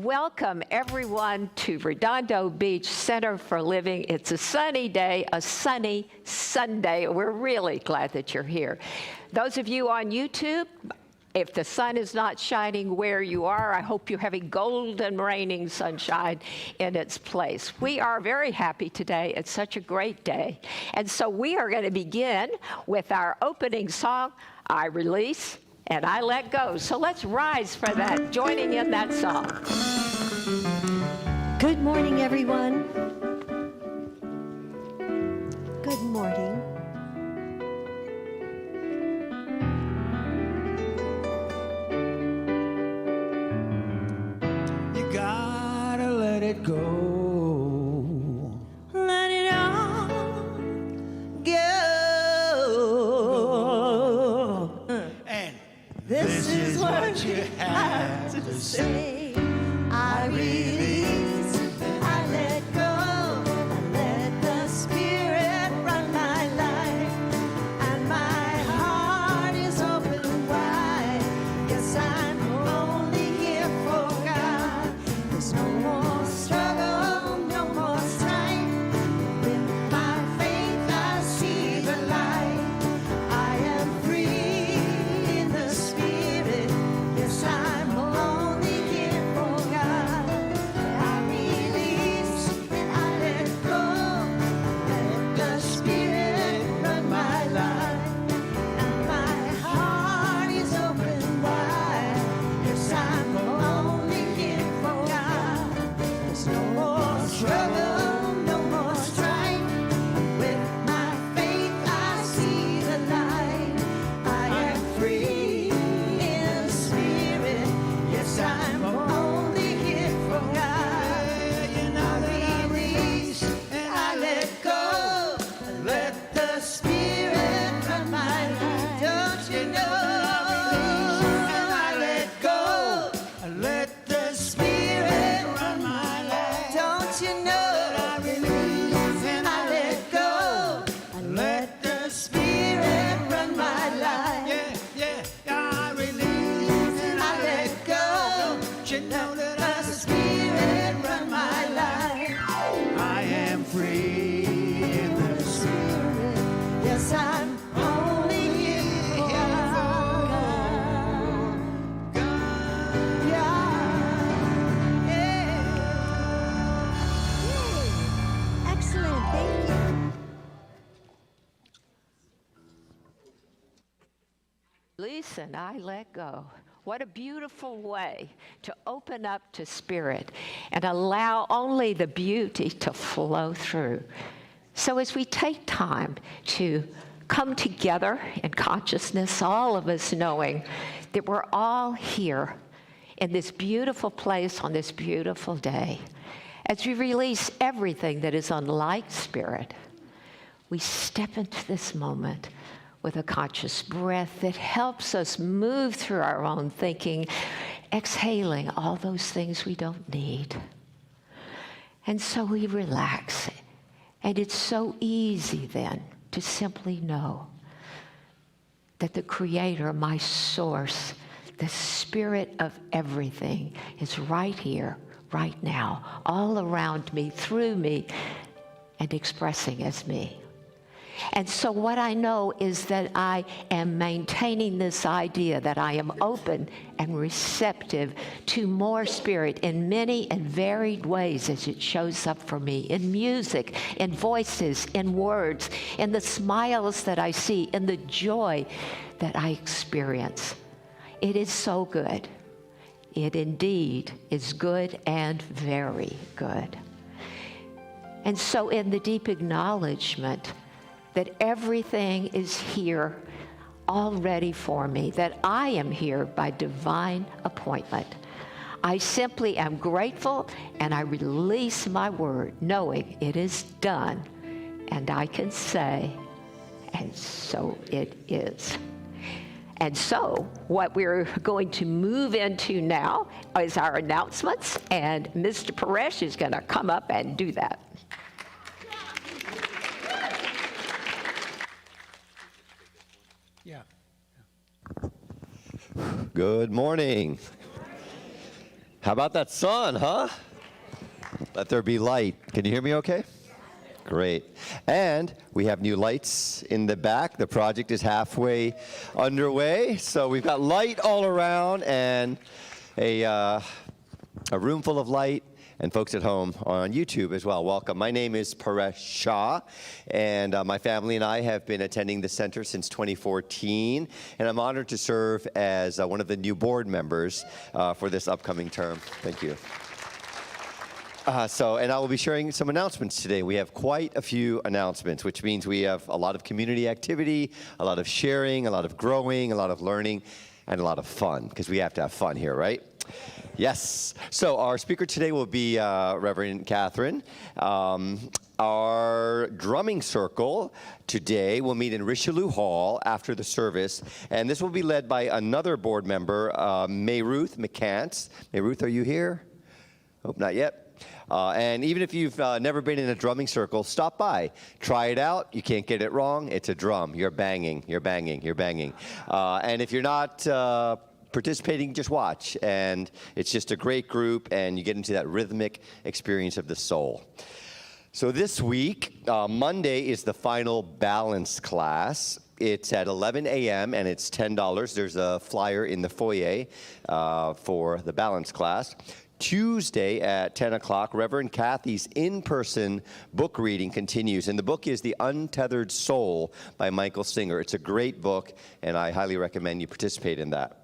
Welcome, everyone, to Redondo Beach Center for Living. It's a sunny day, a sunny Sunday. We're really glad that you're here. Those of you on YouTube, if the sun is not shining where you are, I hope you're having golden raining sunshine in its place. We are very happy today. It's such a great day. And so we are going to begin with our opening song, I Release and I Let Go. So let's rise for that, joining in that song. Good morning, everyone. Good morning. You gotta let it go. Let it all go. And this is what you have to say. I release, I let go, I let the Spirit run my life, and my heart is open wide. Yes, I'm only here for God. There's no more struggle, no more strife. With my faith I see the light. I am free in the Spirit. Yes, I'm only here for God. I release and I let go. Let the Spirit run my life, and my heart is open wide. Yes, I'm only here for God. There's no more struggle, no more strife. With my faith I see the light. I am free in the Spirit. Yes, I'm only here for God. You know that I release and I let go. Let the Spirit run my life. Don't you know? And I let go. Let the Spirit run my life. Don't you know? I release and I let go. Let the Spirit run my life. Yeah, I release and I let go. Don't you know that the Spirit run my life? I am free in the Spirit. Yes, I'm only here for God. Yeah. Excellent, thank you. Release and I let go. What a beautiful way to open up to Spirit and allow only the beauty to flow through. So as we take time to come together in consciousness, all of us knowing that we're all here in this beautiful place on this beautiful day, as we release everything that is unlike Spirit, we step into this moment with a conscious breath that helps us move through our own thinking, exhaling all those things we don't need. And so we relax. And it's so easy then to simply know that the Creator, my source, the Spirit of everything is right here, right now, all around me, through me, and expressing as me. And so what I know is that I am maintaining this idea that I am open and receptive to more Spirit in many and varied ways as it shows up for me, in music, in voices, in words, in the smiles that I see, in the joy that I experience. It is so good. It indeed is good and very good. And so in the deep acknowledgement that everything is here already for me, that I am here by divine appointment, I simply am grateful and I release my word, knowing it is done, and I can say, and so it is. And so what we're going to move into now is our announcements, and Mr. Paresh is going to come up and do that. Yeah. Good morning. How about that sun, huh? Let there be light. Can you hear me okay? Great. And we have new lights in the back. The project is halfway underway. So we've got light all around and a room full of light. And folks at home on YouTube as well, welcome. My name is Paresh Shah, and my family and I have been attending the center since 2014, and I'm honored to serve as one of the new board members for this upcoming term. Thank you. And I will be sharing some announcements today. We have quite a few announcements, which means we have a lot of community activity, a lot of sharing, a lot of growing, a lot of learning, and a lot of fun, because we have to have fun here, right? Yes. So our speaker today will be Reverend Catherine. Our drumming circle today will meet in Richelieu Hall after the service, and this will be led by another board member, Mayruth McCants. Mayruth, are you here? Hope not yet. And even if you've never been in a drumming circle, stop by. Try it out. You can't get it wrong. It's a drum. You're banging. You're banging. You're banging. And if you're not participating, just watch. And it's just a great group, and you get into that rhythmic experience of the soul. So this week, Monday is the final balance class. It's at 11 a.m. and it's $10. There's a flyer in the foyer for the balance class. Tuesday at 10 o'clock, Reverend Kathy's in-person book reading continues, and the book is The Untethered Soul by Michael Singer. It's a great book, and I highly recommend you participate in that.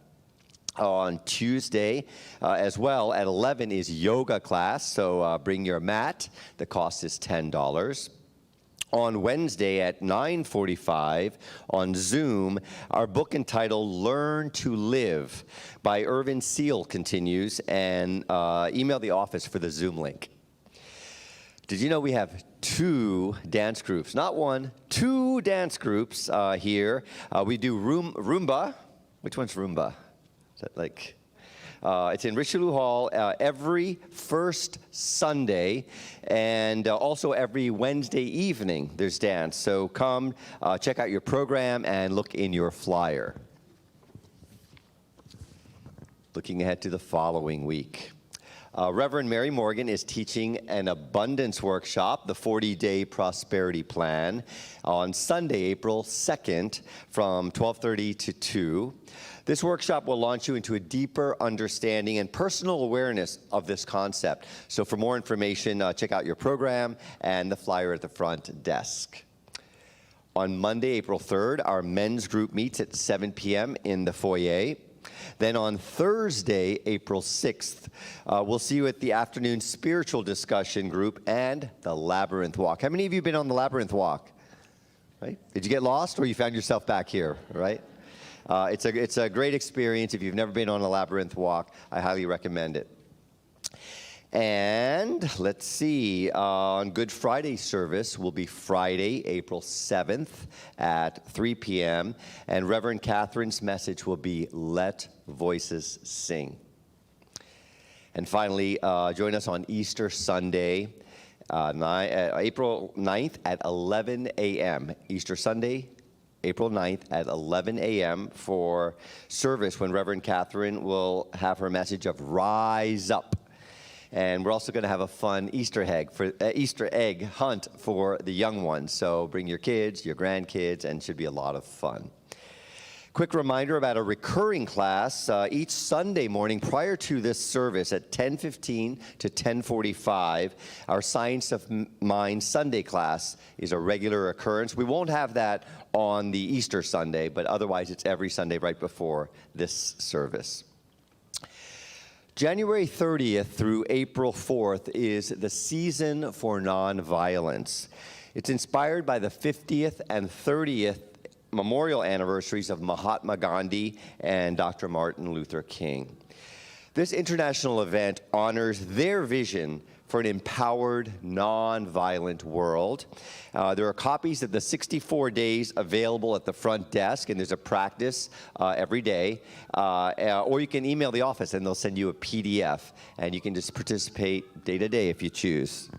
On Tuesday as well at 11 is yoga class, so bring your mat. The cost is $10. On Wednesday at 9:45 on Zoom, our book entitled Learn to Live by Irvin Seal continues, and email the office for the Zoom link. Did you know we have two dance groups? Not one, two dance groups here. We do Roomba. Which one's Roomba? Is that like... it's in Richelieu Hall every first Sunday, and also every Wednesday evening there's dance. So come check out your program and look in your flyer. Looking ahead to the following week. Reverend Mary Morgan is teaching an abundance workshop, the 40-day prosperity plan, on Sunday, April 2nd from 12:30 to 2. This workshop will launch you into a deeper understanding and personal awareness of this concept. So for more information, check out your program and the flyer at the front desk. On Monday, April 3rd, our men's group meets at 7 p.m. in the foyer. Then on Thursday, April 6th, we'll see you at the afternoon spiritual discussion group and the Labyrinth Walk. How many of you have been on the Labyrinth Walk? Right? Did you get lost, or you found yourself back here, right? It's a great experience. If you've never been on a Labyrinth Walk, I highly recommend it. And let's see, on Good Friday service will be Friday, April 7th at 3 p.m. And Reverend Catherine's message will be Let Voices Sing. And finally, join us on Easter Sunday, April 9th at 11 a.m. Easter Sunday, April 9th at 11 a.m. for service when Reverend Catherine will have her message of Rise Up. And we're also going to have a fun Easter egg hunt for the young ones. So bring your kids, your grandkids, and it should be a lot of fun. Quick reminder about a recurring class each Sunday morning prior to this service at 10:15 to 10:45. Our Science of Mind Sunday class is a regular occurrence. We won't have that on the Easter Sunday, but otherwise it's every Sunday right before this service. January 30th through April 4th is the Season for Nonviolence. It's inspired by the 50th and 30th memorial anniversaries of Mahatma Gandhi and Dr. Martin Luther King. This international event honors their vision for an empowered, non-violent world. There are copies of the 64 days available at the front desk, and there's a practice every day. Or you can email the office, and they'll send you a PDF, and you can just participate day to day if you choose.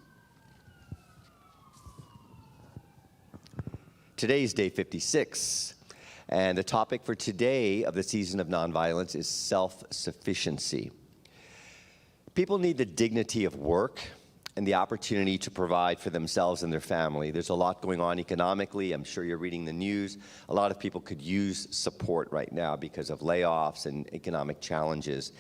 Today's day 56, and the topic for today of the Season of Nonviolence is self-sufficiency. People need the dignity of work and the opportunity to provide for themselves and their family. There's a lot going on economically. I'm sure you're reading the news. A lot of people could use support right now because of layoffs and economic challenges.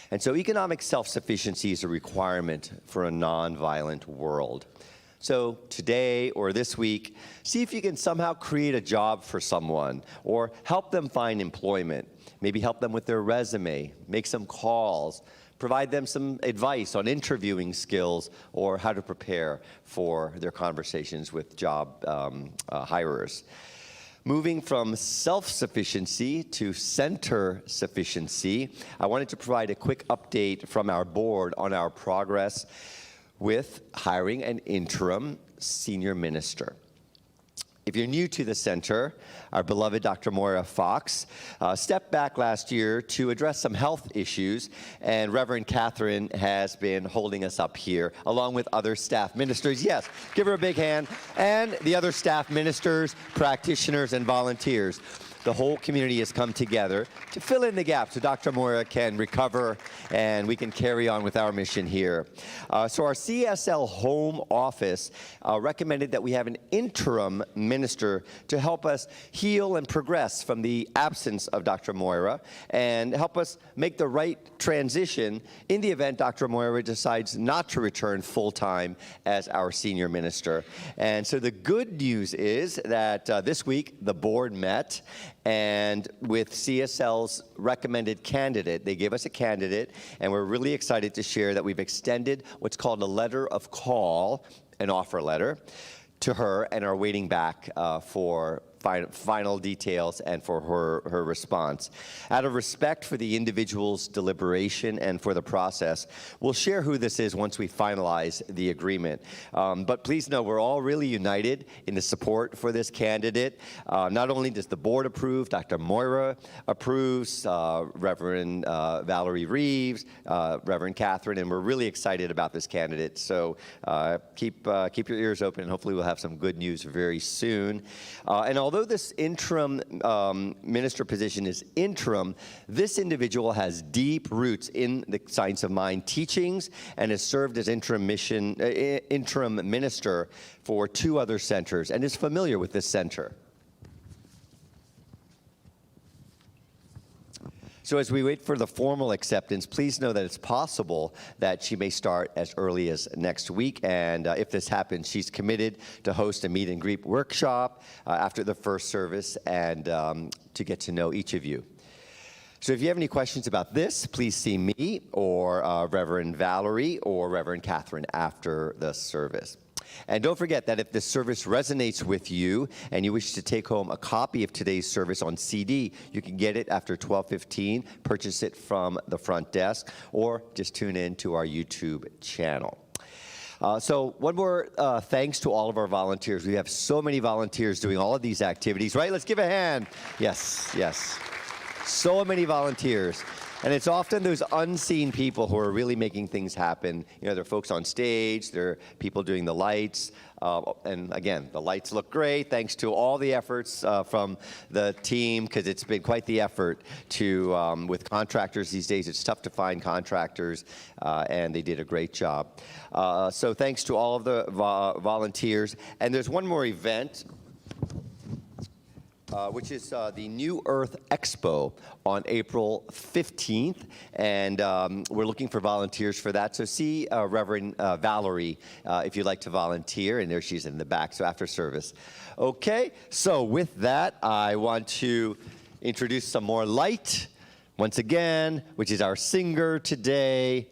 And so economic self-sufficiency is a requirement for a nonviolent world. So today or this week, see if you can somehow create a job for someone or help them find employment. Maybe help them with their resume, make some calls, provide them some advice on interviewing skills or how to prepare for their conversations with job hirers. Moving from self-sufficiency to center sufficiency, I wanted to provide a quick update from our board on our progress with hiring an interim senior minister. If you're new to the center, our beloved Dr. Moira Fox stepped back last year to address some health issues, and Reverend Catherine has been holding us up here, along with other staff ministers. Yes, give her a big hand. And the other staff ministers, practitioners, and volunteers. The whole community has come together to fill in the gap so Dr. Moira can recover and we can carry on with our mission here. So our CSL home office recommended that we have an interim minister to help us heal and progress from the absence of Dr. Moira and help us make the right transition in the event Dr. Moira decides not to return full-time as our senior minister. And so the good news is that this week the board met, and with CSL's recommended candidate, they gave us a candidate, and we're really excited to share that we've extended what's called a letter of call, an offer letter, to her, and are waiting back for final details and for her response. Out of respect for the individual's deliberation and for the process, we'll share who this is once we finalize the agreement. But please know we're all really united in the support for this candidate. Not only does the board approve, Dr. Moira approves, Reverend Valerie Reeves, Reverend Catherine, and we're really excited about this candidate. So keep your ears open, and hopefully we'll have some good news very soon. And although this interim minister position is interim, this individual has deep roots in the Science of Mind teachings and has served as interim minister for 2 other centers and is familiar with this center. So as we wait for the formal acceptance, please know that it's possible that she may start as early as next week. And if this happens, she's committed to host a meet and greet workshop after the first service and to get to know each of you. So if you have any questions about this, please see me or Reverend Valerie or Reverend Catherine after the service. And don't forget that if this service resonates with you and you wish to take home a copy of today's service on CD, you can get it after 12:15, purchase it from the front desk, or just tune in to our YouTube channel. So one more thanks to all of our volunteers. We have so many volunteers doing all of these activities, right? Let's give a hand. Yes, yes. So many volunteers. And it's often those unseen people who are really making things happen. You know, there are folks on stage, there are people doing the lights. And again, the lights look great thanks to all the efforts from the team, because it's been quite the effort to, with contractors these days, it's tough to find contractors, and they did a great job. So thanks to all of the volunteers. And there's one more event, which is the New Earth Expo on April 15th, and we're looking for volunteers for that. So see Reverend Valerie if you'd like to volunteer, and there she is in the back, so after service. Okay, so with that, I want to introduce some more light, once again, which is our singer today,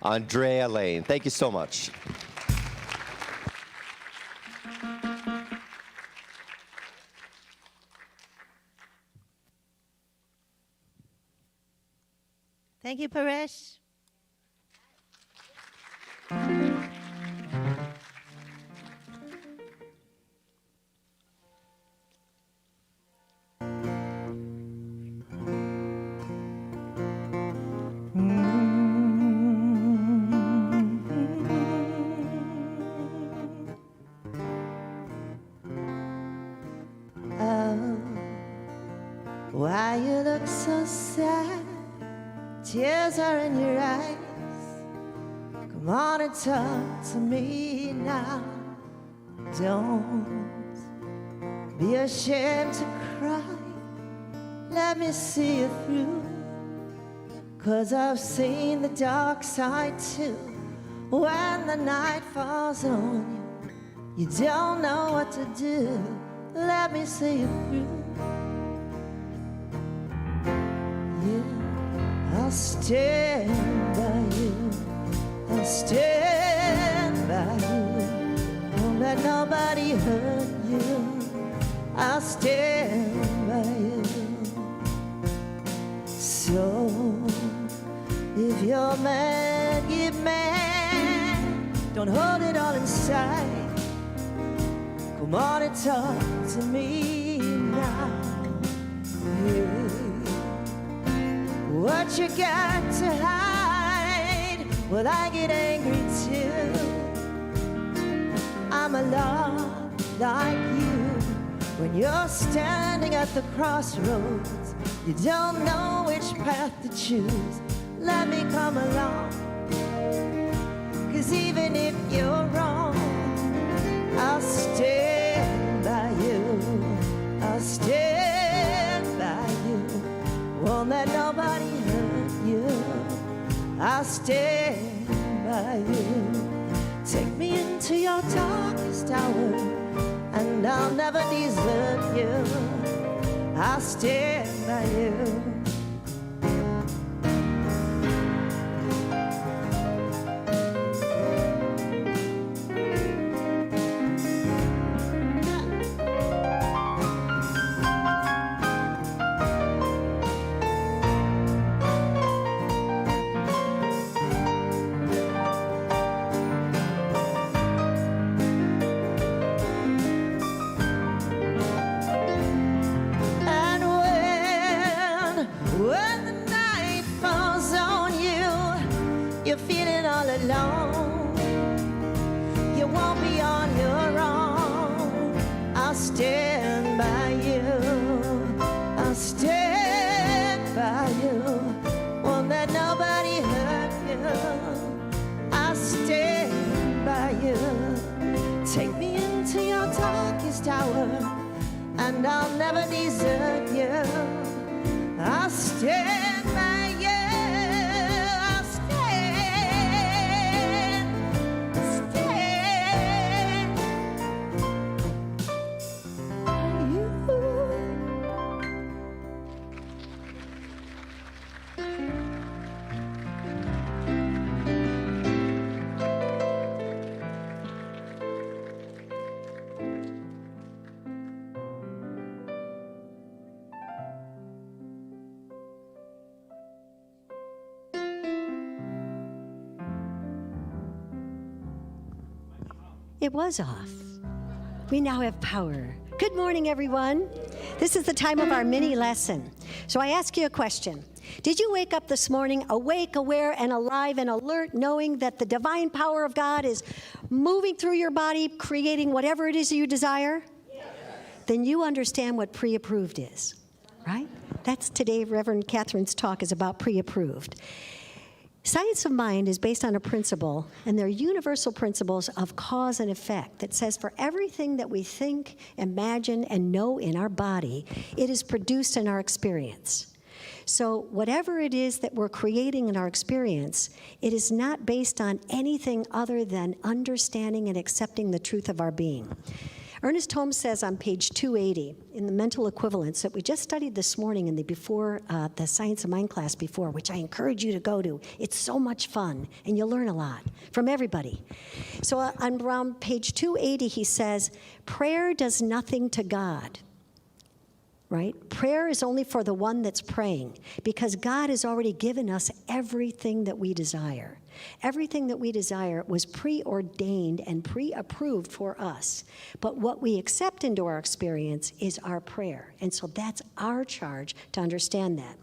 Andrea Lane. Thank you so much. Thank you, Paresh. Oh, why you look so sad? Tears are in your eyes. Come on and talk to me now. Don't be ashamed to cry. Let me see you through. 'Cause I've seen the dark side too. When the night falls on you, you don't know what to do. Let me see you through. Yeah, I'll stand by you. I'll stand by you. Won't let nobody hurt you. I'll stand by you. So if you're mad, get mad. Don't hold it all inside. Come on and talk to me now. Yeah. What you got to hide? Well, I get angry too. I'm a lot like you. When you're standing at the crossroads, you don't know which path to choose. Let me come along. 'Cause even if you're wrong, I'll stand by you. I'll stand by you. Won't let nobody hurt you. I'll stand by you. Take me into your darkest hour, and I'll never desert you. I'll stand by you. When the night falls on you, you're feeling all alone. You won't be on your own. I'll stand by you. I'll stand by you. Won't let nobody hurt you. I'll stand by you. Take me into your darkest hour, and I'll never desert you. I'll stand by you. I'll stand by you. It was off. We now have power. Good morning, everyone. This is the time of our mini lesson. So I ask you a question. Did you wake up this morning awake, aware, and alive and alert, knowing that the divine power of God is moving through your body, creating whatever it is you desire? Yes. Then you understand what pre-approved is, right? That's today Reverend Catherine's talk is about pre-approved. Science of mind is based on a principle, and they're universal principles of cause and effect that says for everything that we think, imagine, and know in our body, it is produced in our experience. So whatever it is that we're creating in our experience, it is not based on anything other than understanding and accepting the truth of our being. Ernest Holmes says on page 280 in the mental equivalence that we just studied this morning in the the Science of Mind class before, which I encourage you to go to. It's so much fun, and you'll learn a lot from everybody. So on around page 280, he says, prayer does nothing to God. Right? Prayer is only for the one that's praying, because God has already given us everything that we desire. Everything that we desire was preordained and pre-approved for us. But what we accept into our experience is our prayer. And so that's our charge to understand that.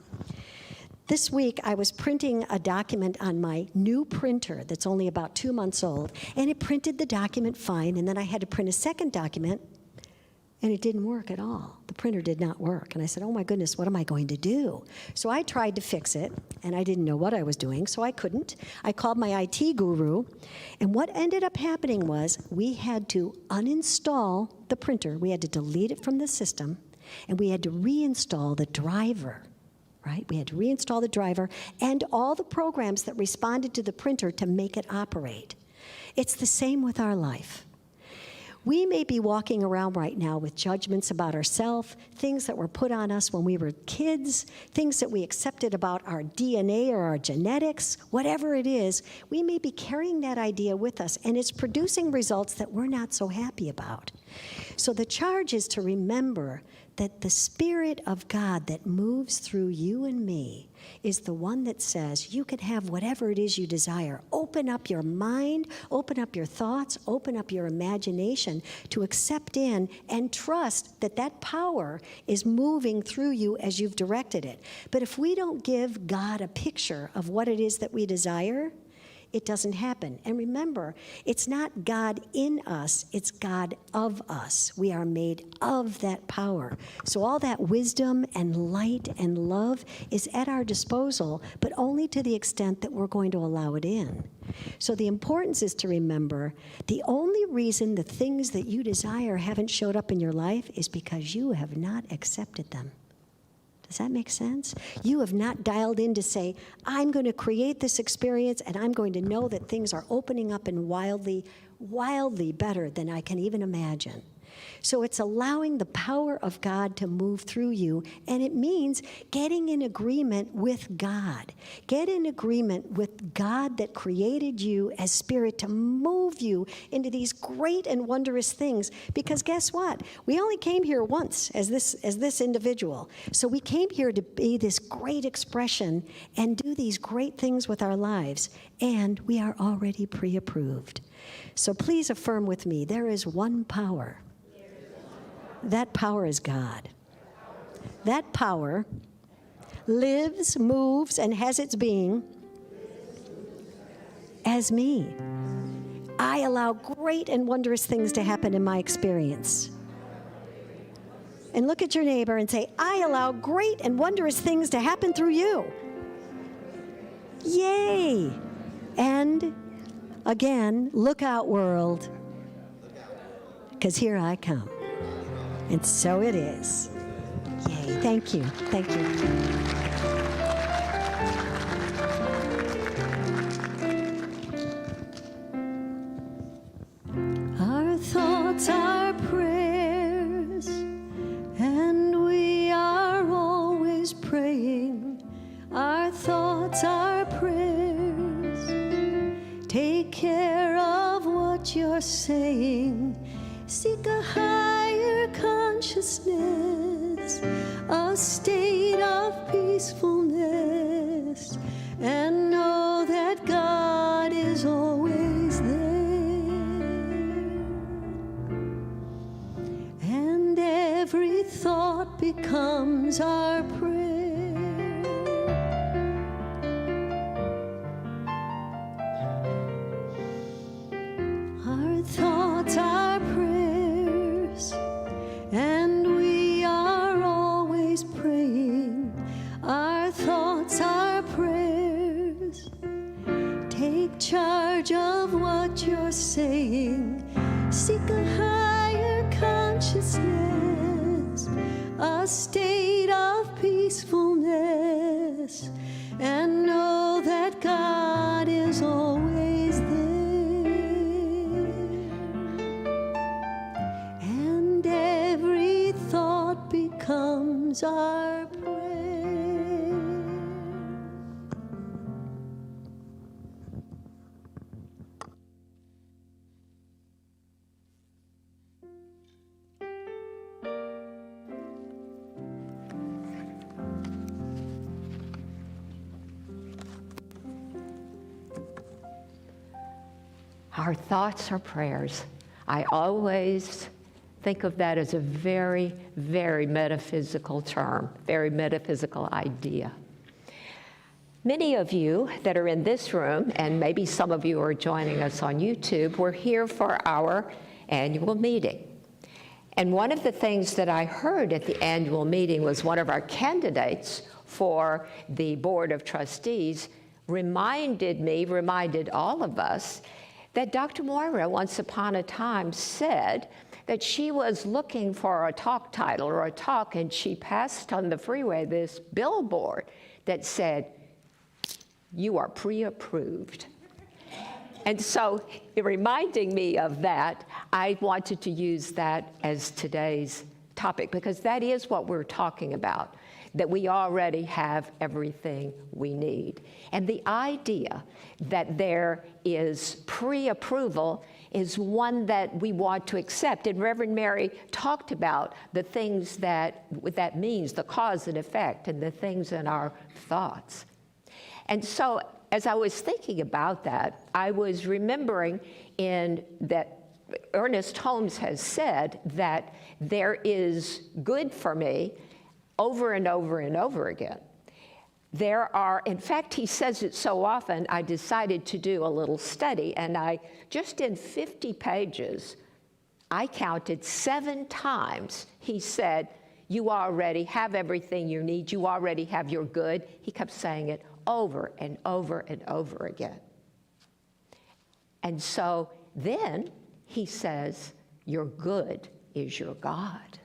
This week, I was printing a document on my new printer that's only about 2 months old, and it printed the document fine, and then I had to print a second document And it didn't work at all. The printer did not work. And I said, oh my goodness, what am I going to do? So I tried to fix it, and I didn't know what I was doing, so I couldn't. I called my IT guru, and what ended up happening was we had to uninstall the printer. We had to delete it from the system, and we had to reinstall the driver, right? We had to reinstall the driver and all the programs that responded to the printer to make it operate. It's the same with our life. We may be walking around right now with judgments about ourselves, things that were put on us when we were kids, things that we accepted about our DNA or our genetics, whatever it is. We may be carrying that idea with us, and it's producing results that we're not so happy about. So the charge is to remember that the Spirit of God that moves through you and me is the one that says you can have whatever it is you desire. Open up your mind, open up your thoughts, open up your imagination to accept in and trust that that power is moving through you as you've directed it. But if we don't give God a picture of what it is that we desire, it doesn't happen. And remember, it's not God in us, it's God of us. We are made of that power. So all that wisdom and light and love is at our disposal, but only to the extent that we're going to allow it in. So the importance is to remember, the only reason the things that you desire haven't showed up in your life is because you have not accepted them. Does that make sense? You have not dialed in to say, I'm going to create this experience, and I'm going to know that things are opening up in wildly, wildly better than I can even imagine. So it's allowing the power of God to move through you, and it means getting in agreement with God. Get in agreement with God that created you as spirit to move you into these great and wondrous things. Because guess what? We only came here once as this individual. So we came here to be this great expression and do these great things with our lives, and we are already pre-approved. So please affirm with me, there is one power. That power is God. That power lives, moves, and has its being as me. I allow great and wondrous things to happen in my experience. And look at your neighbor and say, I allow great and wondrous things to happen through you. Yay! And again, look out, world, because here I come. And so it is. Yay. Thank you. Thank you. Our thoughts are prayers, and we are always praying. Our thoughts are prayers. Take care of what you're saying. Seek a higher consciousness, a state of peacefulness, and know that God is always there. And every thought becomes our prayer. Our thoughts are prayers, and we are always praying. Our thoughts are prayers. Take charge of what you're saying. Seek a higher consciousness, a state of peacefulness, and know that God is always there. And every thought becomes our prayer. Our thoughts are prayers. I always think of that as a very, very metaphysical term, very metaphysical idea. Many of you that are in this room, and maybe some of you are joining us on YouTube, were here for our annual meeting. And one of the things that I heard at the annual meeting was one of our candidates for the Board of Trustees reminded all of us that Dr. Moira once upon a time said that she was looking for a talk title or a talk, and she passed on the freeway this billboard that said, "You are pre-approved." And so, reminding me of that, I wanted to use that as today's topic, because that is what we're talking about, that we already have everything we need. And the idea that there is pre-approval is one that we want to accept. And Reverend Mary talked about the things that means, the cause and effect, and the things in our thoughts. And so, as I was thinking about that, I was remembering that Ernest Holmes has said that there is good for me over and over and over again. In fact, he says it so often, I decided to do a little study, and just in 50 pages, I counted 7 times he said, "You already have everything you need, you already have your good." He kept saying it over and over and over again. And so then he says, "Your good is your God."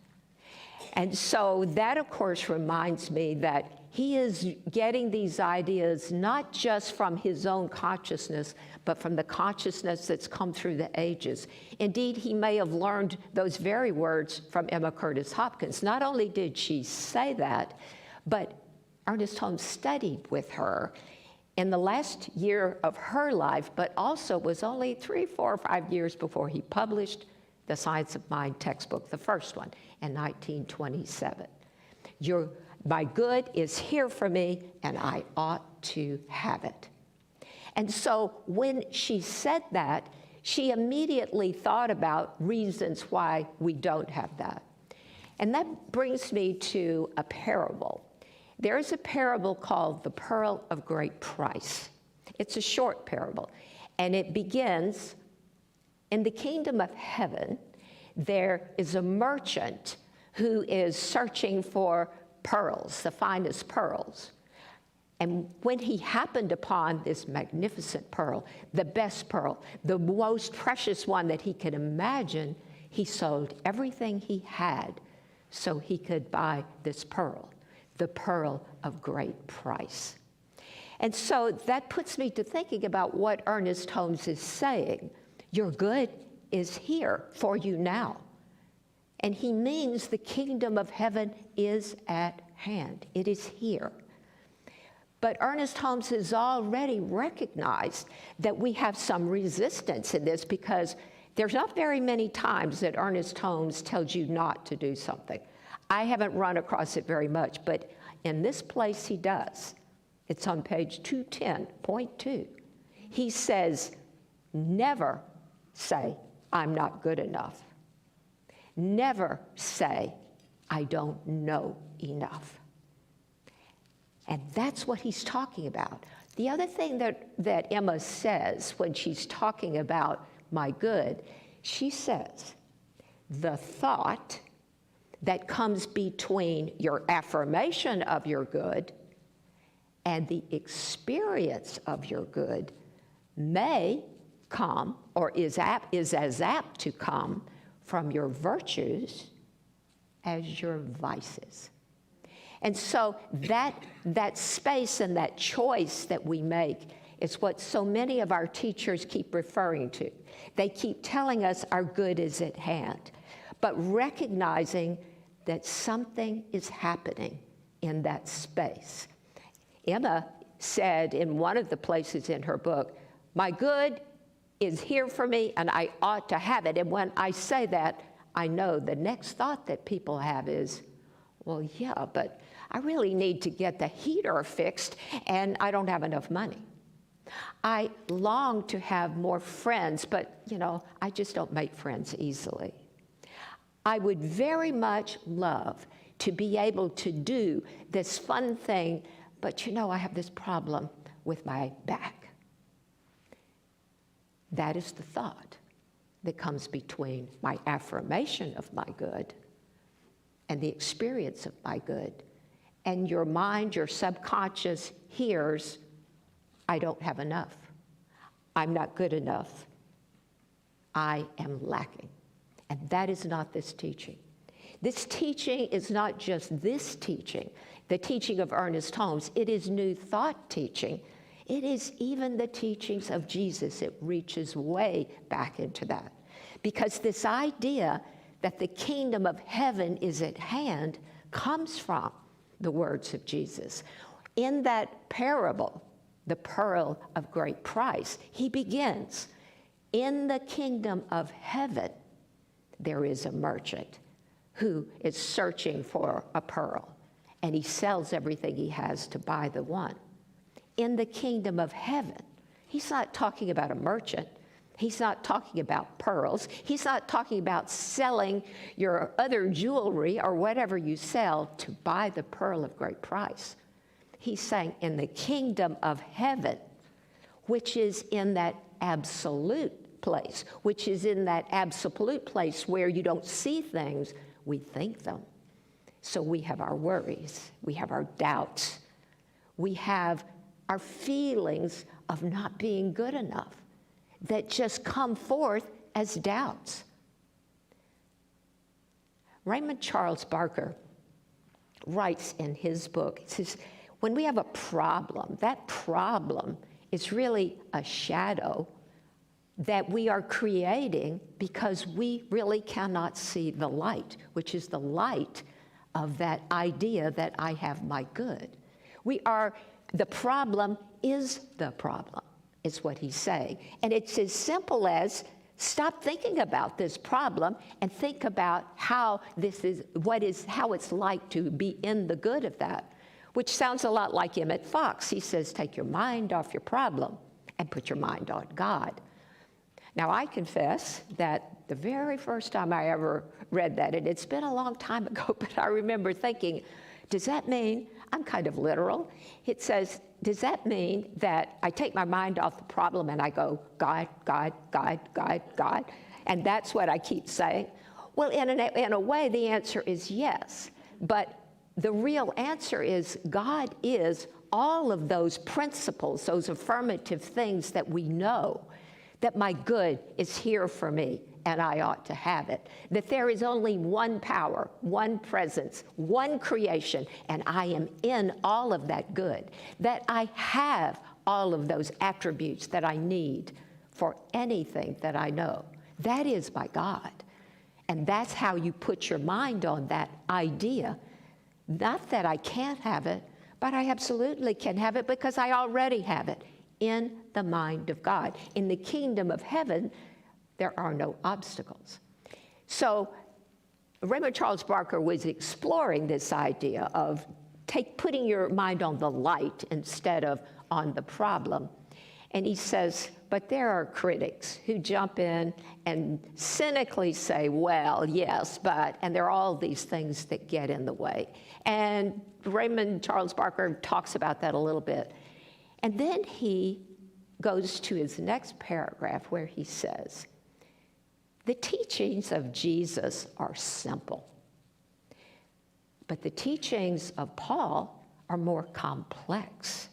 And so that, of course, reminds me that he is getting these ideas not just from his own consciousness, but from the consciousness that's come through the ages. Indeed, he may have learned those very words from Emma Curtis Hopkins. Not only did she say that, but Ernest Holmes studied with her in the last year of her life, but also was only 3, 4, or 5 years before he published the Science of Mind textbook, the first one, in 1927. My good is here for me, and I ought to have it. And so when she said that, she immediately thought about reasons why we don't have that. And that brings me to a parable. There's a parable called the Pearl of Great Price. It's a short parable, and it begins, in the kingdom of heaven, there is a merchant who is searching for pearls, the finest pearls. And when he happened upon this magnificent pearl, the best pearl, the most precious one that he could imagine, he sold everything he had so he could buy this pearl, the pearl of great price. And so that puts me to thinking about what Ernest Holmes is saying. Your good is here for you now. And he means the kingdom of heaven is at hand. It is here. But Ernest Holmes has already recognized that we have some resistance in this, because there's not very many times that Ernest Holmes tells you not to do something. I haven't run across it very much, but in this place he does. It's on page 210.2. He says, never say, I'm not good enough. Never say, I don't know enough. And that's what he's talking about. The other thing that Emma says when she's talking about my good, she says, the thought that comes between your affirmation of your good and the experience of your good may come, or is as apt to come, from your virtues as your vices. And so that space and that choice that we make is what so many of our teachers keep referring to. They keep telling us our good is at hand, but recognizing that something is happening in that space. Emma said in one of the places in her book, my good is here for me and I ought to have it. And when I say that, I know the next thought that people have is, well, yeah, but I really need to get the heater fixed and I don't have enough money. I long to have more friends, but I just don't make friends easily. I would very much love to be able to do this fun thing, but I have this problem with my back. That is the thought. that comes between my affirmation of my good and the experience of my good. And your mind, your subconscious hears, I don't have enough. I'm not good enough. I am lacking. And that is not this teaching. This teaching is not just this teaching, the teaching of Ernest Holmes. It is New Thought teaching. It is even the teachings of Jesus. It reaches way back into that. Because this idea that the kingdom of heaven is at hand comes from the words of Jesus. In that parable, the pearl of great price, he begins, in the kingdom of heaven, there is a merchant who is searching for a pearl, and he sells everything he has to buy the one. In the kingdom of heaven, he's not talking about a merchant. He's not talking about pearls. He's not talking about selling your other jewelry or whatever you sell to buy the pearl of great price. He's saying in the kingdom of heaven, which is in that absolute place, which is in that absolute place where you don't see things, we think them. So we have our worries, we have our doubts, we have our feelings of not being good enough that just come forth as doubts. Raymond Charles Barker writes in his book, he says, when we have a problem, that problem is really a shadow that we are creating because we really cannot see the light, which is the light of that idea that I have my good. The problem is the problem, is what he's saying. And it's as simple as stop thinking about this problem and think about how it's like to be in the good of that, which sounds a lot like Emmett Fox. He says, take your mind off your problem and put your mind on God. Now, I confess that the very first time I ever read that, and it's been a long time ago, but I remember thinking, does that mean, I'm kind of literal, it says, does that mean that I take my mind off the problem and I go, God, God, God, God, God, and that's what I keep saying? Well, in a way, the answer is yes, but the real answer is God is all of those principles, those affirmative things that we know, that my good is here for me and I ought to have it, that there is only one power, one presence, one creation, and I am in all of that good, that I have all of those attributes that I need for anything that I know. That is my God. And that's how you put your mind on that idea. Not that I can't have it, but I absolutely can have it because I already have it in the mind of God. In the kingdom of heaven, there are no obstacles. So Raymond Charles Barker was exploring this idea of putting your mind on the light instead of on the problem. And he says, but there are critics who jump in and cynically say, well, yes, but, and there are all these things that get in the way. And Raymond Charles Barker talks about that a little bit. And then he goes to his next paragraph where he says, the teachings of Jesus are simple, but the teachings of Paul are more complex.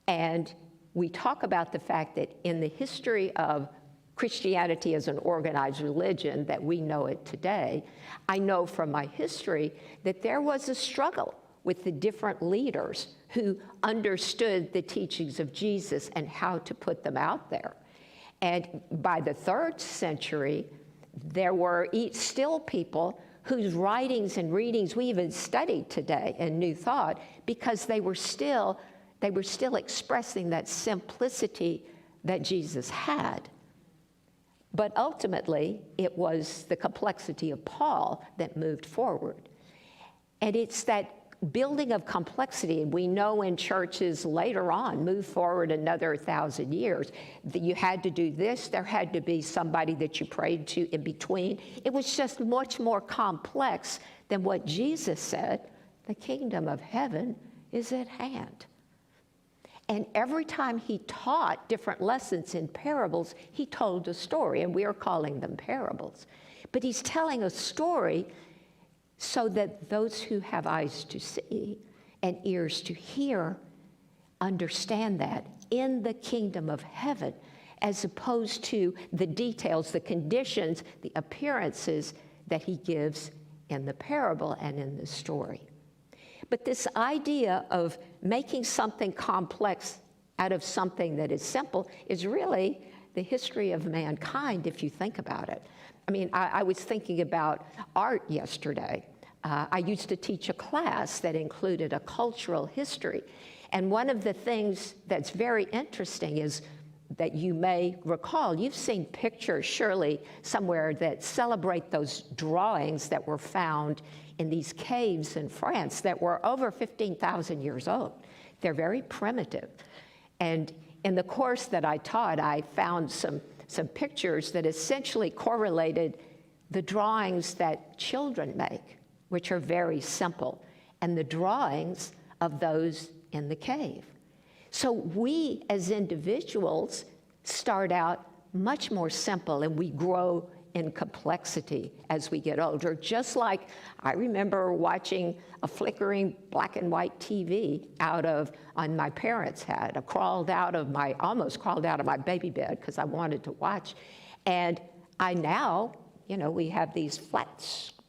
And we talk about the fact that in the history of Christianity as an organized religion that we know it today, I know from my history that there was a struggle with the different leaders who understood the teachings of Jesus and how to put them out there. And by the 3rd century, there were still people whose writings and readings we even study today in New Thought because they were still expressing that simplicity that Jesus had. But ultimately, it was the complexity of Paul that moved forward. And it's that building of complexity, we know in churches later on, move forward another 1,000 years, that you had to do this, there had to be somebody that you prayed to in between. It was just much more complex than what Jesus said, the kingdom of heaven is at hand. And every time he taught different lessons in parables, he told a story, and we are calling them parables. But he's telling a story so that those who have eyes to see and ears to hear understand that in the kingdom of heaven, as opposed to the details, the conditions, the appearances that he gives in the parable and in the story. But this idea of making something complex out of something that is simple is really the history of mankind, if you think about it. I mean, I was thinking about art yesterday. I used to teach a class that included a cultural history. And one of the things that's very interesting is that you may recall, you've seen pictures surely somewhere that celebrate those drawings that were found in these caves in France that were over 15,000 years old. They're very primitive. And in the course that I taught, I found some pictures that essentially correlated the drawings that children make, which are very simple, and the drawings of those in the cave. So we as individuals start out much more simple, and we grow in complexity as we get older. Just like I remember watching a flickering black and white TV on my parents' had. I almost crawled out of my baby bed because I wanted to watch. And I now, we have these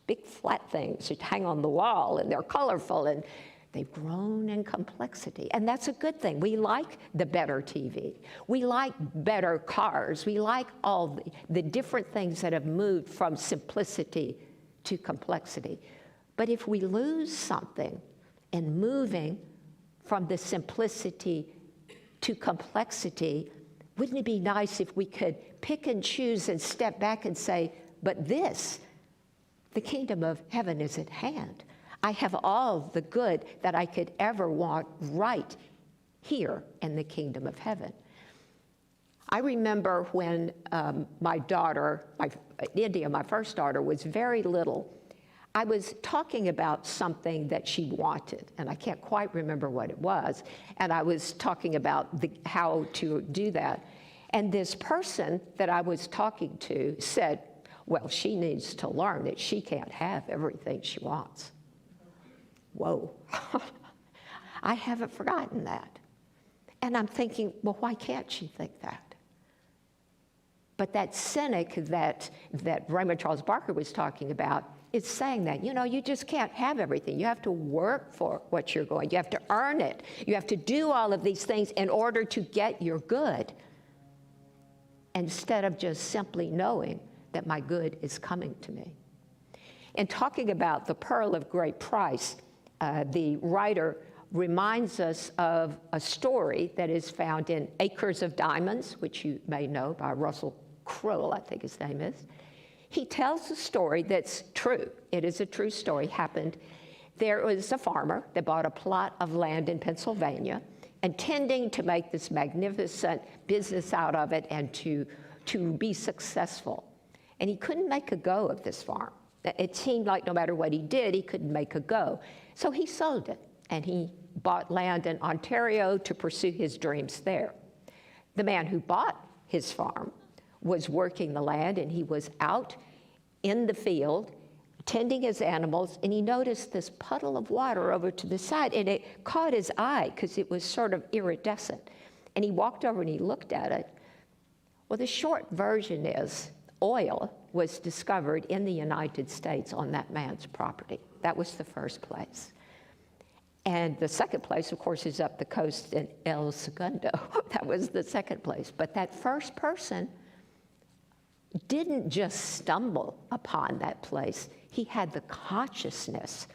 big flat things that hang on the wall, and they're colorful, and they've grown in complexity, and that's a good thing. We like the better TV. We like better cars. We like all the different things that have moved from simplicity to complexity. But if we lose something in moving from the simplicity to complexity, wouldn't it be nice if we could pick and choose and step back and say, but the kingdom of heaven is at hand. I have all the good that I could ever want right here in the kingdom of heaven. I remember when my daughter, India, my first daughter, was very little, I was talking about something that she wanted, and I can't quite remember what it was, and I was talking about how to do that. And this person that I was talking to said, well, she needs to learn that she can't have everything she wants. Whoa, I haven't forgotten that. And I'm thinking, well, why can't she think that? But that cynic that Raymond Charles Barker was talking about is saying that, you just can't have everything. You have to work for what you're going. You have to earn it. You have to do all of these things in order to get your good, instead of just simply knowing that my good is coming to me. In talking about the pearl of great price, the writer reminds us of a story that is found in Acres of Diamonds, which you may know by Russell Crowe, I think his name is. He tells a story that's true. It is a true story, happened. There was a farmer that bought a plot of land in Pennsylvania, intending to make this magnificent business out of it and to be successful. And he couldn't make a go of this farm. It seemed like no matter what he did, he couldn't make a go. So he sold it, and he bought land in Ontario to pursue his dreams there. The man who bought his farm was working the land, and he was out in the field tending his animals, and he noticed this puddle of water over to the side, and it caught his eye because it was sort of iridescent. And he walked over and he looked at it. Well, the short version is oil was discovered in the United States on that man's property. That was the first place. And the second place, of course, is up the coast in El Segundo. That was the second place. But that first person didn't just stumble upon that place. He had the consciousness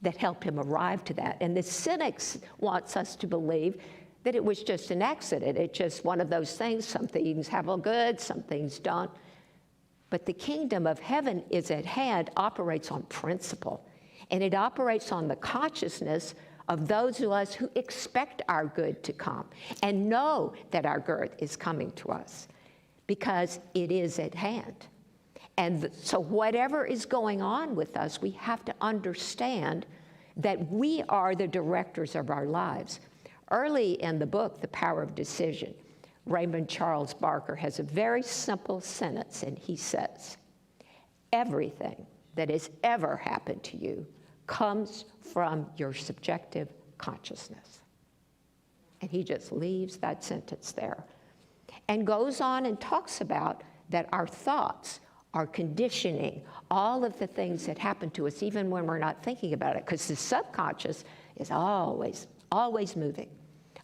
that helped him arrive to that. And the cynics wants us to believe that it was just an accident. It's just one of those things. Some things have a good, some things don't. But the kingdom of heaven is at hand, operates on principle. And it operates on the consciousness of those of us who expect our good to come and know that our good is coming to us because it is at hand. And so whatever is going on with us, we have to understand that we are the directors of our lives. Early in the book, The Power of Decision, Raymond Charles Barker has a very simple sentence, and he says, everything that has ever happened to you comes from your subjective consciousness. And he just leaves that sentence there and goes on and talks about that our thoughts are conditioning all of the things that happen to us, even when we're not thinking about it, because the subconscious is always moving,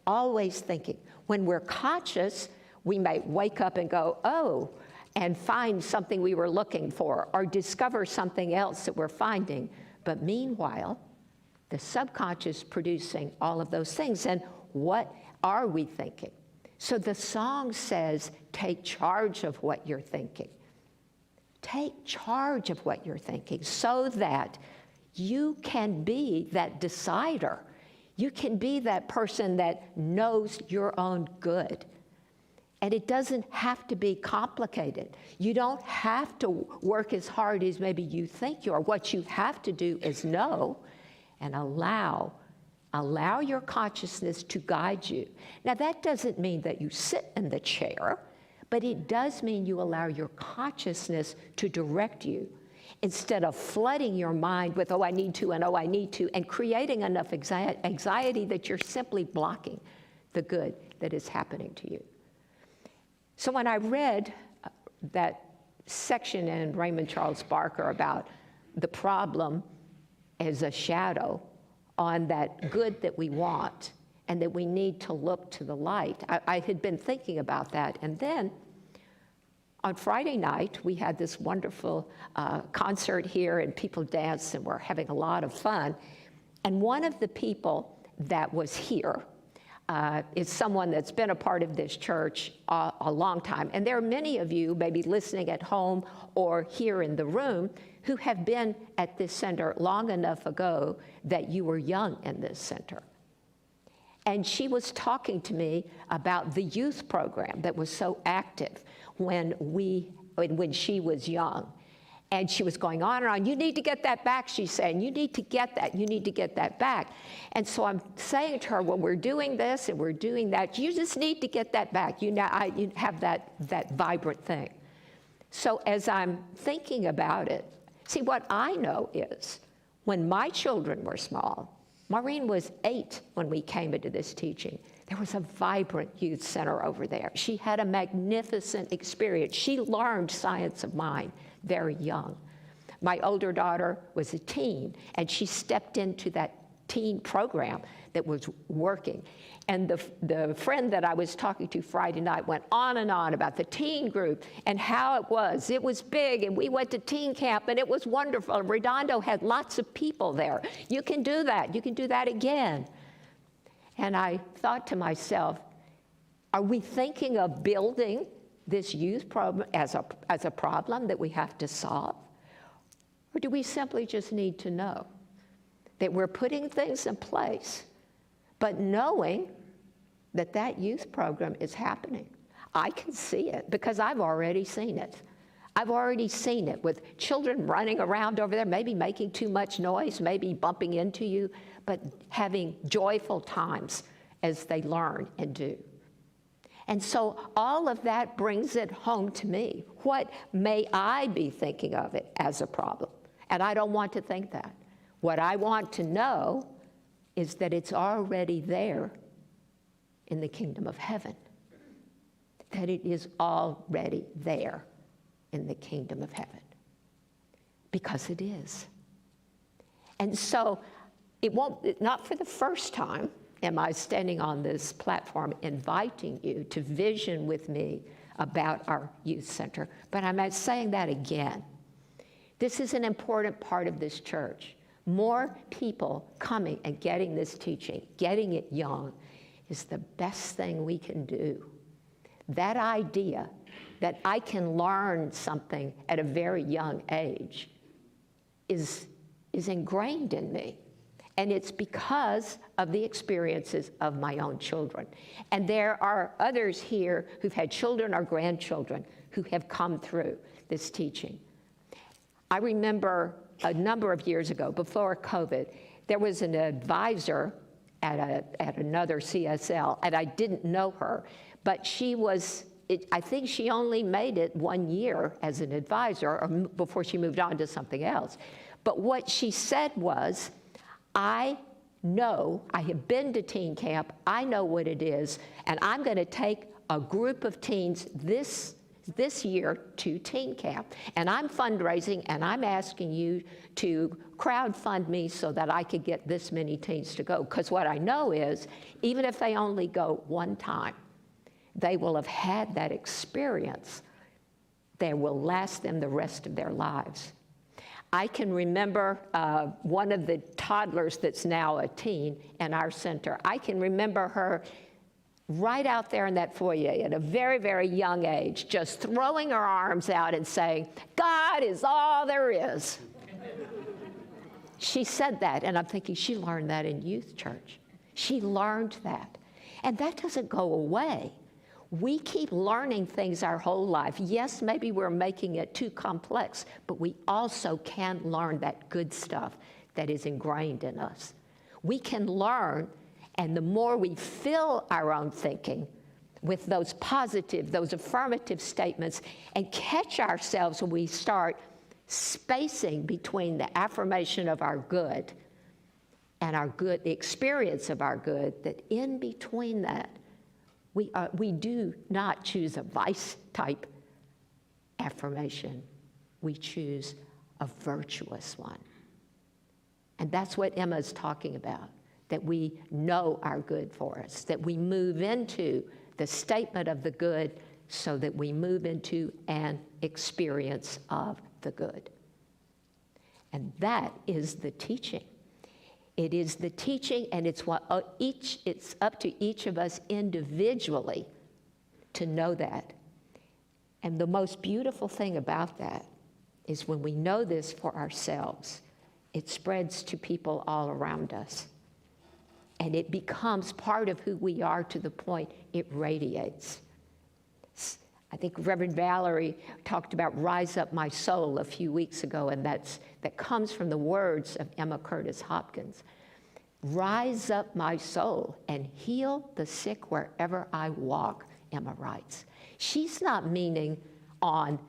always thinking. When we're conscious, we may wake up and go, oh, and find something we were looking for, or discover something else that we're finding. But meanwhile, the subconscious producing all of those things. And what are we thinking? So the song says, take charge of what you're thinking. Take charge of what you're thinking so that you can be that decider. You can be that person that knows your own good. And it doesn't have to be complicated. You don't have to work as hard as maybe you think you are. What you have to do is know and allow your consciousness to guide you. Now, that doesn't mean that you sit in the chair, but it does mean you allow your consciousness to direct you instead of flooding your mind with, oh, I need to, and oh, I need to, and creating enough anxiety that you're simply blocking the good that is happening to you. So when I read that section in Raymond Charles Barker about the problem as a shadow on that good that we want and that we need to look to the light, I had been thinking about that. And then on Friday night, we had this wonderful concert here, and people danced and were having a lot of fun. And one of the people that was here is someone that's been a part of this church a long time. And there are many of you, maybe listening at home or here in the room, who have been at this center long enough ago that you were young in this center. And she was talking to me about the youth program that was so active when she was young. And she was going on and on. You need to get that back, she's saying. You need to get that. You need to get that back. And so I'm saying to her, well, we're doing this and we're doing that. You just need to get that back. You have that vibrant thing. So as I'm thinking about it, see, what I know is when my children were small, Maureen was 8 when we came into this teaching. There was a vibrant youth center over there. She had a magnificent experience. She learned science of mind very young. My older daughter was a teen, and she stepped into that teen program that was working. And the friend that I was talking to Friday night went on and on about the teen group and how it was. It was big, and we went to teen camp, and it was wonderful. And Redondo had lots of people there. You can do that. You can do that again. And I thought to myself, are we thinking of building this youth problem as a problem that we have to solve? Or do we simply just need to know that we're putting things in place, but knowing that that youth program is happening? I can see it because I've already seen it. I've already seen it with children running around over there, maybe making too much noise, maybe bumping into you, but having joyful times as they learn and do. And so all of that brings it home to me. What may I be thinking of it as a problem? And I don't want to think that. What I want to know is that it's already there in the kingdom of heaven. That it is already there in the kingdom of heaven. Because it is. And so not for the first time am I standing on this platform inviting you to vision with me about our youth center. But I'm saying that again. This is an important part of this church. More people coming and getting this teaching, getting it young, is the best thing we can do. That idea that I can learn something at a very young age is ingrained in me. And it's because of the experiences of my own children. And there are others here who've had children or grandchildren who have come through this teaching. I remember a number of years ago, before COVID, there was an advisor at another CSL, and I didn't know her, but she was, I think she only made it 1 year as an advisor or before she moved on to something else. But what she said was, I know, I have been to teen camp, I know what it is, and I'm going to take a group of teens this year to teen camp. And I'm fundraising, and I'm asking you to crowdfund me so that I could get this many teens to go. Because what I know is, even if they only go one time, they will have had that experience that will last them the rest of their lives. I can remember one of the toddlers that's now a teen in our center. I can remember her right out there in that foyer at a very, very young age, just throwing her arms out and saying, God is all there is. She said that, and I'm thinking, she learned that in youth church. She learned that. And that doesn't go away. We keep learning things our whole life. Yes, maybe we're making it too complex, but we also can learn that good stuff that is ingrained in us. We can learn, and the more we fill our own thinking with those positive, those affirmative statements, and catch ourselves when we start spacing between the affirmation of our good and our good, the experience of our good, that in between that, we do not choose a vice-type affirmation. We choose a virtuous one. And that's what Emma's talking about, that we know our good for us, that we move into the statement of the good so that we move into an experience of the good. And that is the teaching. It is the teaching, and it's up to each of us individually to know that. And the most beautiful thing about that is when we know this for ourselves, it spreads to people all around us. And it becomes part of who we are to the point it radiates. I think Reverend Valerie talked about Rise Up My Soul a few weeks ago, and that comes from the words of Emma Curtis Hopkins. Rise up my soul and heal the sick wherever I walk, Emma writes. She's not meaning on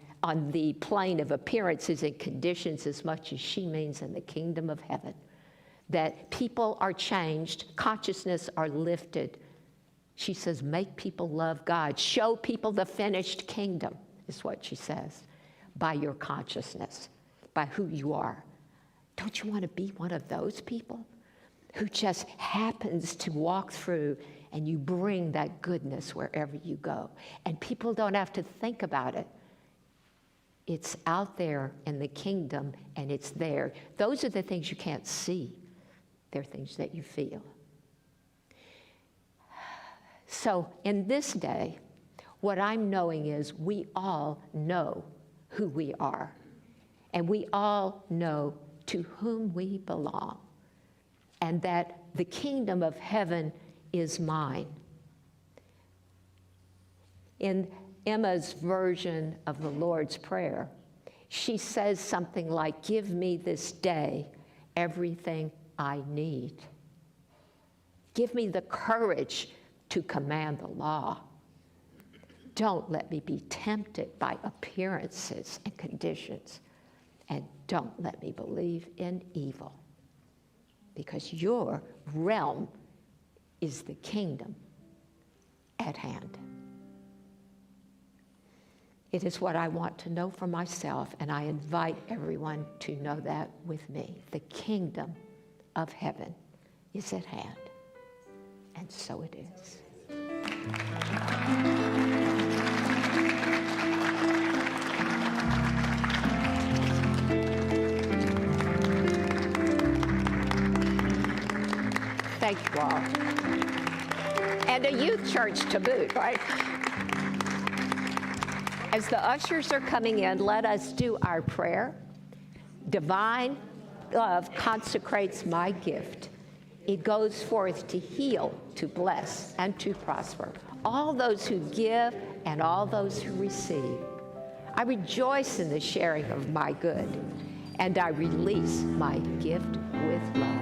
the plane of appearances and conditions as much as she means in the kingdom of heaven, that people are changed, consciousness are lifted. She says, make people love God. Show people the finished kingdom, is what she says, by your consciousness, by who you are. Don't you want to be one of those people who just happens to walk through and you bring that goodness wherever you go? And people don't have to think about it. It's out there in the kingdom, and it's there. Those are the things you can't see. They're things that you feel. So in this day, what I'm knowing is we all know who we are, and we all know to whom we belong, and that the kingdom of heaven is mine. In Emma's version of the Lord's Prayer, she says something like, give me this day everything I need. Give me the courage to command the law. Don't let me be tempted by appearances and conditions. And don't let me believe in evil. Because your realm is the kingdom at hand. It is what I want to know for myself, and I invite everyone to know that with me. The kingdom of heaven is at hand. And so it is. Thank you all. And a youth church to boot, right? As the ushers are coming in, let us do our prayer. Divine love consecrates my gift. It goes forth to heal, to bless, and to prosper all those who give and all those who receive. I rejoice in the sharing of my good, and I release my gift with love.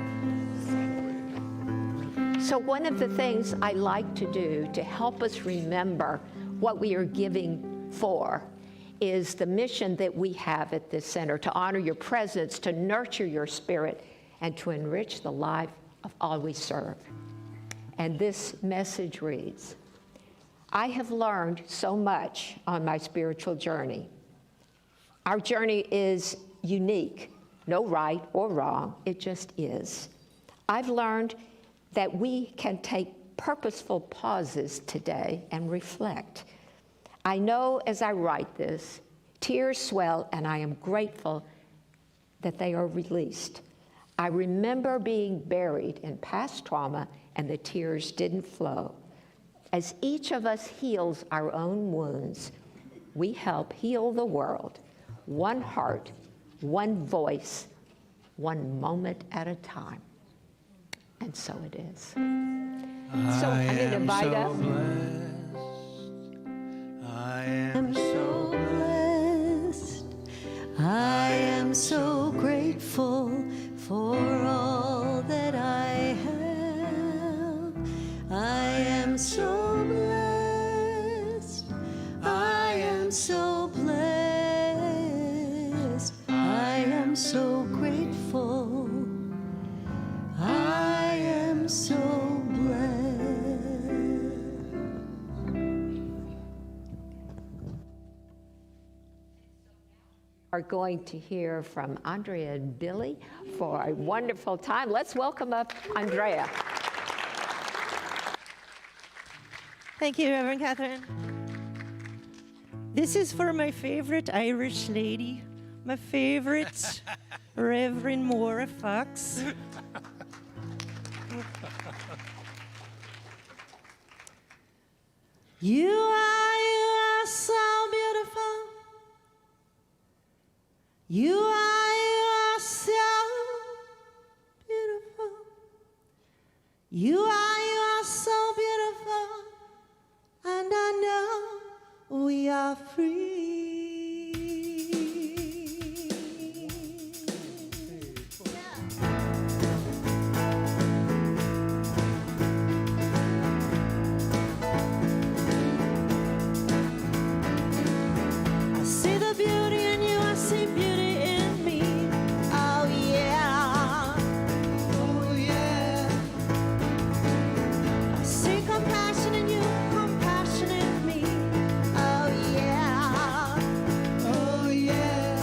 So one of the things I like to do to help us remember what we are giving for is the mission that we have at this center, to honor your presence, to nurture your spirit, and to enrich the life of all we serve. And this message reads, I have learned so much on my spiritual journey. Our journey is unique, no right or wrong, it just is. I've learned that we can take purposeful pauses today and reflect. I know as I write this, tears swell, and I am grateful that they are released. I remember being buried in past trauma, and the tears didn't flow. As each of us heals our own wounds, we help heal the world, one heart, one voice, one moment at a time. And so it is. So I'm going to invite up. I am so blessed. I am so grateful for all that I have. I am so blessed. I am so blessed. I am so grateful. I am so blessed. Are going to hear from Andrea and Billy for a wonderful time. Let's welcome up Andrea. Thank you, Reverend Catherine. This is for my favorite Irish lady, my favorite Reverend Maura Fox. You are so beautiful. You are so beautiful. You are so beautiful. And I know we are free. I see the beauty in you, I see beauty in me. Oh yeah. Oh yeah. I see compassion in you, compassion in me. Oh yeah. Oh yeah.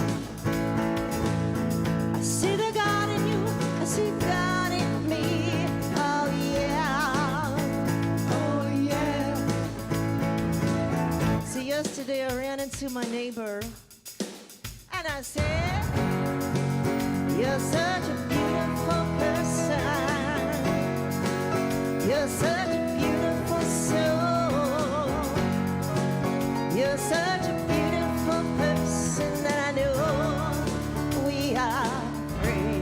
I see the God in you, I see God in me. Oh yeah. Oh yeah. See, yesterday I ran into my neighbor and I said, you're such a beautiful person. You're such a beautiful soul. You're such a beautiful person that I know we are free.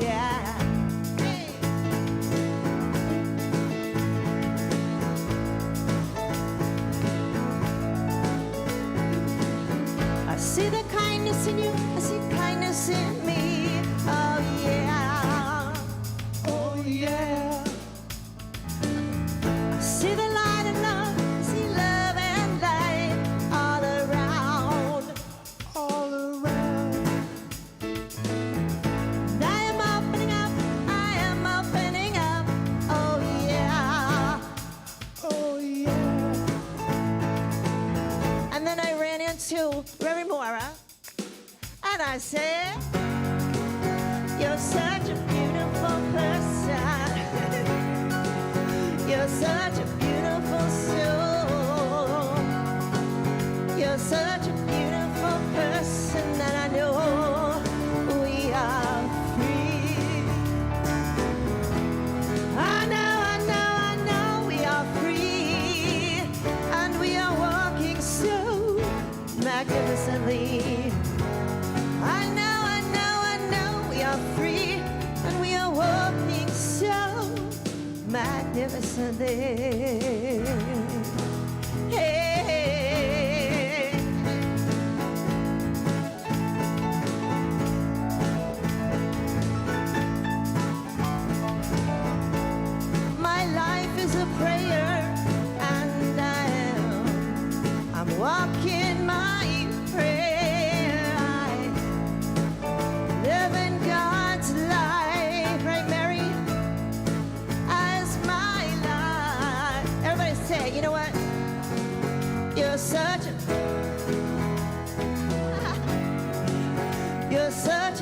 Yeah. Hey. I see the kindness in you, I see kindness in me. Oh yeah. Oh yeah. I see the light and love, I see love and light all around. All around. And I am opening up, I am opening up. Oh yeah. Oh yeah. And then I ran into Reverend Maura, and I said, you're such a beautiful person. You're such a beautiful soul. You're such a beautiful person, and I know we are free. I know we are free, and we are walking so magnificently. I know we are free, and we are walking so magnificently. Hey.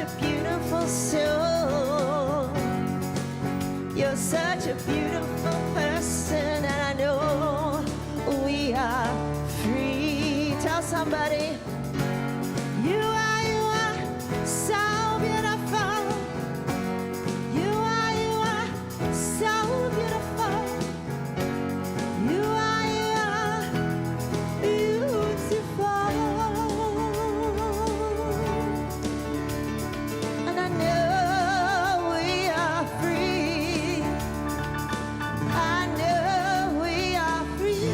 a beautiful soul. You're such a beautiful person, and I know we are free. Tell somebody, you are so beautiful. You are so beautiful. You are beautiful. And I know we are free. I know we are free.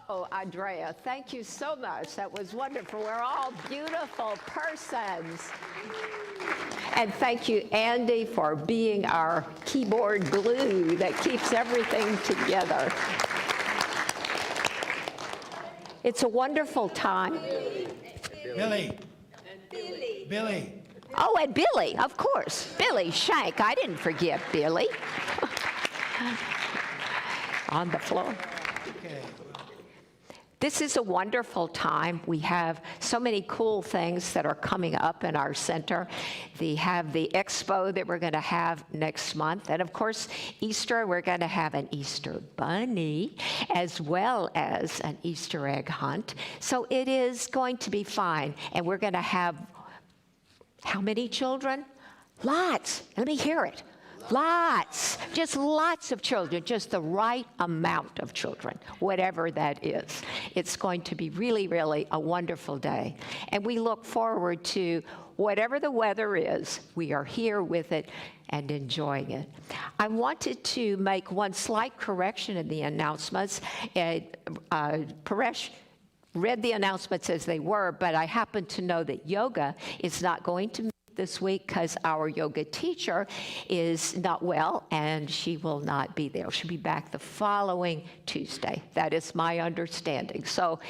Oh, Andrea, thank you so much. That was wonderful. We're all beautiful persons. And thank you, Andy, for being our keyboard glue that keeps everything together. It's a wonderful time. Billy. Billy. Oh, and Billy, of course. Billy Shank. I didn't forget Billy. On the floor. Okay. This is a wonderful time. We have so many cool things that are coming up in our center. We have the expo that we're going to have next month. And of course, Easter, we're going to have an Easter bunny as well as an Easter egg hunt. So it is going to be fine. And we're going to have how many children? Lots. Let me hear it. Lots, just lots of children, just the right amount of children, whatever that is. It's going to be really, really a wonderful day. And we look forward to whatever the weather is, we are here with it and enjoying it. I wanted to make one slight correction in the announcements. Paresh read the announcements as they were, but I happen to know that yoga is not going to meet this week because our yoga teacher is not well and she will not be there. She'll be back the following Tuesday. That is my understanding. So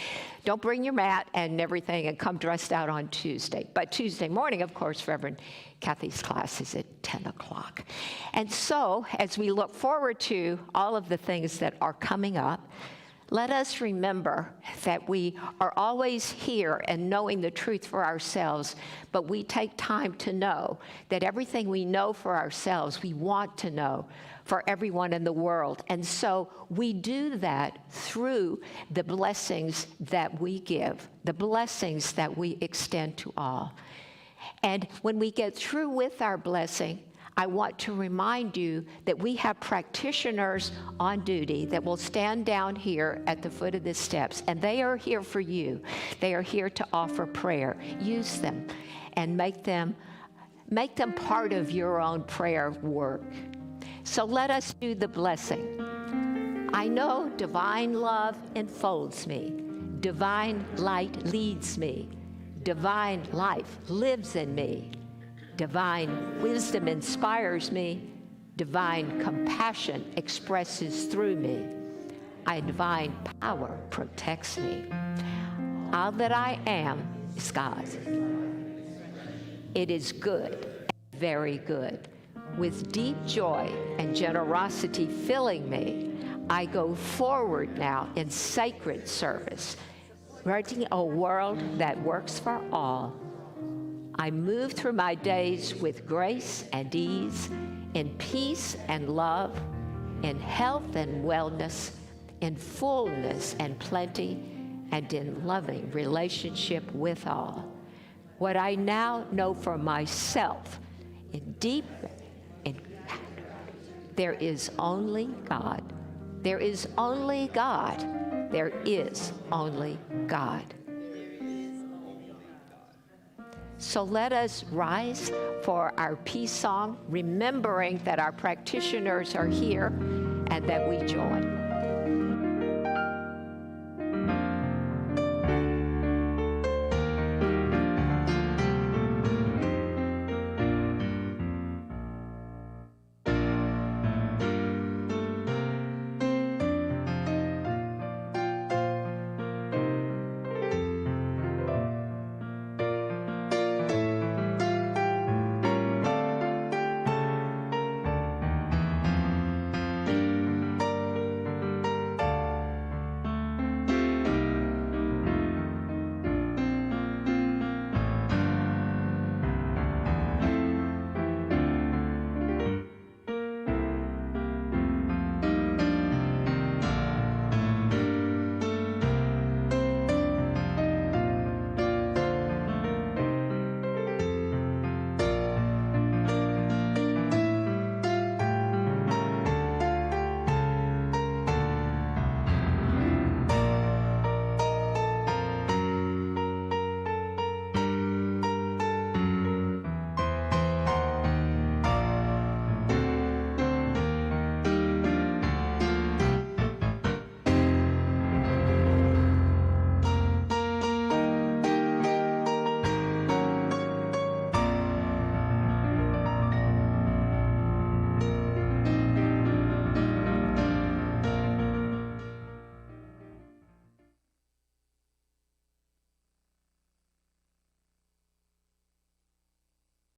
don't bring your mat and everything and come dressed out on Tuesday. But Tuesday morning, of course, Reverend Kathy's class is at 10 o'clock. And so as we look forward to all of the things that are coming up, let us remember that we are always here and knowing the truth for ourselves, but we take time to know that everything we know for ourselves, we want to know for everyone in the world. And so we do that through the blessings that we give, the blessings that we extend to all. And when we get through with our blessing, I want to remind you that we have practitioners on duty that will stand down here at the foot of the steps, and they are here for you. They are here to offer prayer. Use them and make them part of your own prayer work. So let us do the blessing. I know divine love enfolds me. Divine light leads me. Divine life lives in me. Divine wisdom inspires me. Divine compassion expresses through me. Divine power protects me. All that I am is God's. It is good, very good. With deep joy and generosity filling me, I go forward now in sacred service, writing a world that works for all. I move through my days with grace and ease, in peace and love, in health and wellness, in fullness and plenty, and in loving relationship with all. What I now know for myself, there is only God. There is only God. There is only God. So let us rise for our peace song, remembering that our practitioners are here and that we join.